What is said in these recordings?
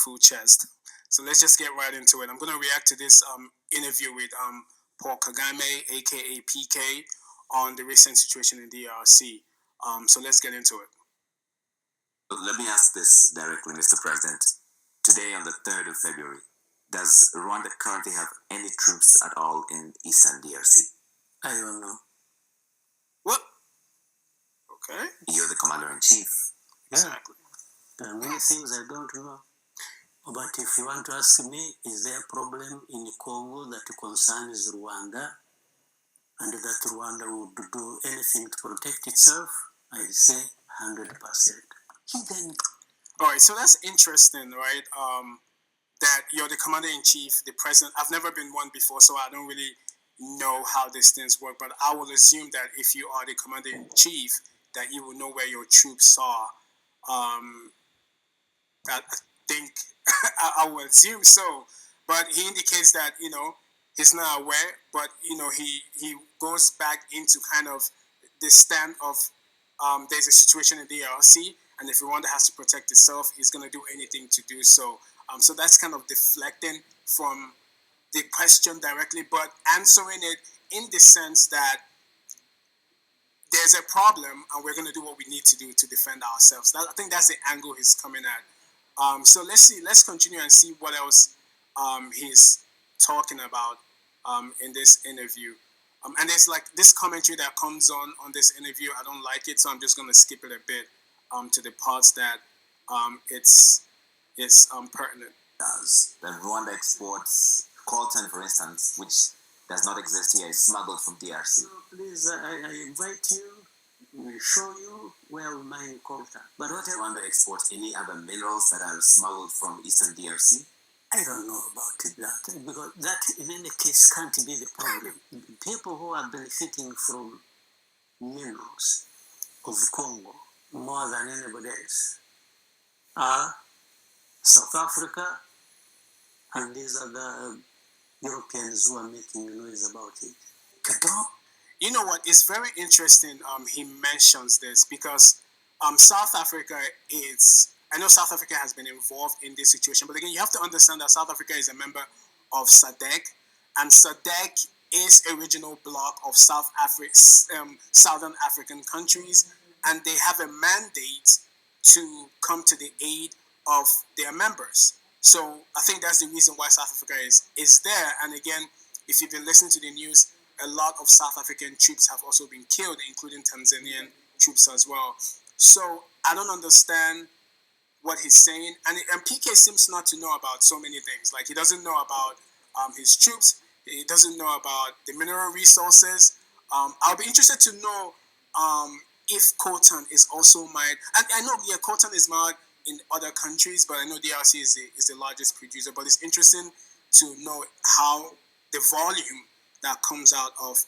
full chest. So let's just get right into it. I'm going to react to this interview with Paul Kagame, aka PK, on the recent situation in the DRC. So let's get into it. Let me ask this directly, Mr. President. Today, on the 3rd of February, does Rwanda currently have any troops at all in Eastern DRC? I don't know. What? Okay. You're the commander-in-chief. Exactly. There are many things I don't know. But if you want to ask me, is there a problem in Congo that concerns Rwanda and that Rwanda would do anything to protect itself? I say 100%. All right, so that's interesting, right? That you're the commander-in-chief, the president. I've never been one before, so I don't really know how these things work, but I will assume that if you are the commander-in-chief, that you will know where your troops are. I think I will assume so, but he indicates that he's not aware, but he goes back into kind of the stand of there's a situation in the DRC, and if Rwanda has to protect itself, he's going to do anything to do so. So that's kind of deflecting from the question directly, but answering it in the sense that there's a problem and we're going to do what we need to do to defend ourselves. I think that's the angle he's coming at. So let's continue and see what else he's talking about in this interview. And there's like this commentary that comes on this interview. I don't like it, so I'm just going to skip it a bit to the parts that it's pertinent. That Rwanda exports coltan, for instance, which does not exist here, is smuggled from DRC. No, please, I invite you. We show you where we mine coltan. But what Rwanda exports any other minerals that are smuggled from Eastern DRC? I don't know about that, because that in any case can't be the problem. People who are benefiting from minerals of Congo more than anybody else are South Africa and these other Europeans who are making noise about it. You know what? It's very interesting. He mentions this because South Africa is. I know South Africa has been involved in this situation, but again, you have to understand that South Africa is a member of SADC, and SADC is a regional bloc of Southern African countries, and they have a mandate to come to the aid of their members. So I think that's the reason why South Africa is there. And again, if you've been listening to the news, a lot of South African troops have also been killed, including Tanzanian troops as well. So I don't understand what he's saying. And PK seems not to know about so many things. Like he doesn't know about his troops. He doesn't know about the mineral resources. I'll be interested to know if coltan is also mined. And I know, yeah, coltan is mined in other countries, but I know DRC is the largest producer. But it's interesting to know how the volume that comes out of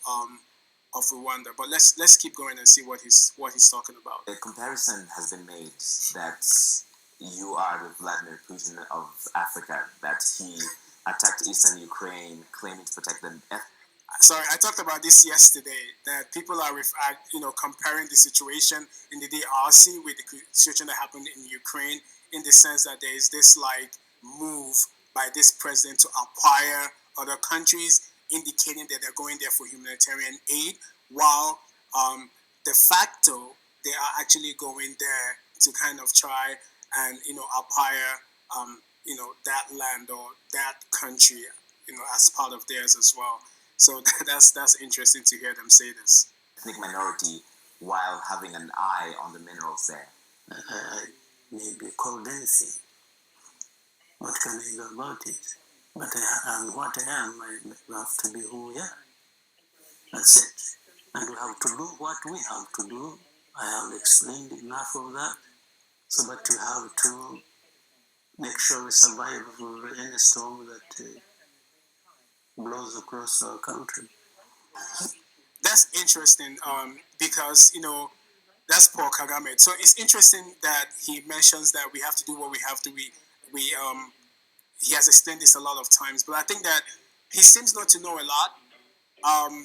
Rwanda. But let's keep going and see what he's talking about. A comparison has been made that you are the Vladimir Putin of Africa, that he attacked eastern Ukraine, claiming to protect them. Sorry, I talked about this yesterday, that people are comparing the situation in the DRC with the situation that happened in Ukraine, in the sense that there is this like move by this president to acquire other countries, indicating that they're going there for humanitarian aid, while de facto they are actually going there to kind of try and acquire that land or that country as part of theirs as well. So that's interesting to hear them say this. Ethnic minority while having an eye on the minerals there. I may be called anything. What can I do about it? But what I am, I have to be who we are. That's it. And we have to do what we have to do. I have explained enough of that. So, but we have to make sure we survive any storm that blows across our country. That's interesting because, that's Paul Kagame. So it's interesting that he mentions that we have to do what we have to. He has explained this a lot of times, but I think that he seems not to know a lot.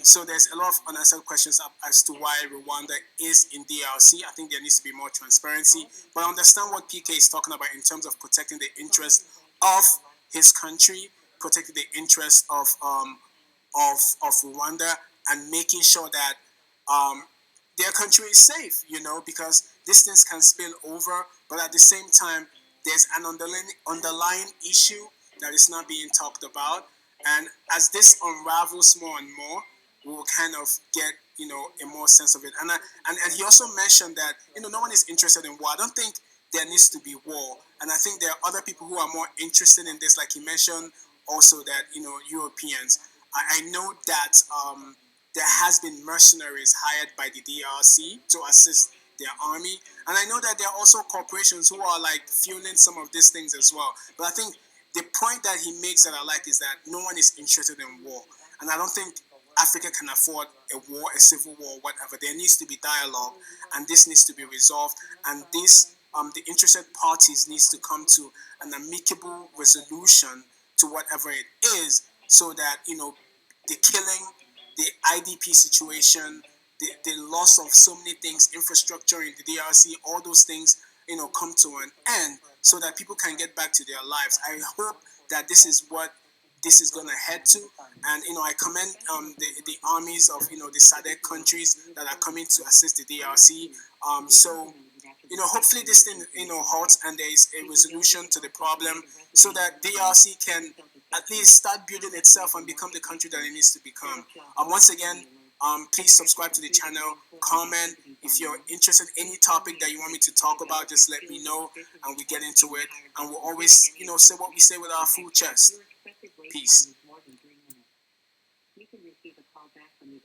So there's a lot of unanswered questions as to why Rwanda is in DRC. I think there needs to be more transparency. But I understand what PK is talking about in terms of protecting the interests of his country, protecting the interests of Rwanda, and making sure that um, their country is safe, because these things can spill over, but at the same time, there's an underlying issue that is not being talked about. And as this unravels more and more, we will kind of get, a more sense of it. And he also mentioned that, no one is interested in war. I don't think there needs to be war. And I think there are other people who are more interested in this, like he mentioned also that, Europeans. I know that there has been mercenaries hired by the DRC to assist their army, and I know that there are also corporations who are like fueling some of these things as well. But I think the point that he makes that I like is that no one is interested in war, and I don't think Africa can afford a war, a civil war, whatever. There needs to be dialogue, and this needs to be resolved, and this the interested parties needs to come to an amicable resolution to whatever it is, so that the killing, the IDP situation, the loss of so many things, infrastructure in the DRC, all those things, come to an end, so that people can get back to their lives. I hope that this is what this is gonna head to, and I commend the armies of the SADC countries that are coming to assist the DRC. So hopefully this thing halts and there is a resolution to the problem, so that DRC can at least start building itself and become the country that it needs to become. Once again, please subscribe to the channel, comment if you're interested in any topic that you want me to talk about. Just let me know, and we get into it. And we'll always say what we say with our full chest. Peace.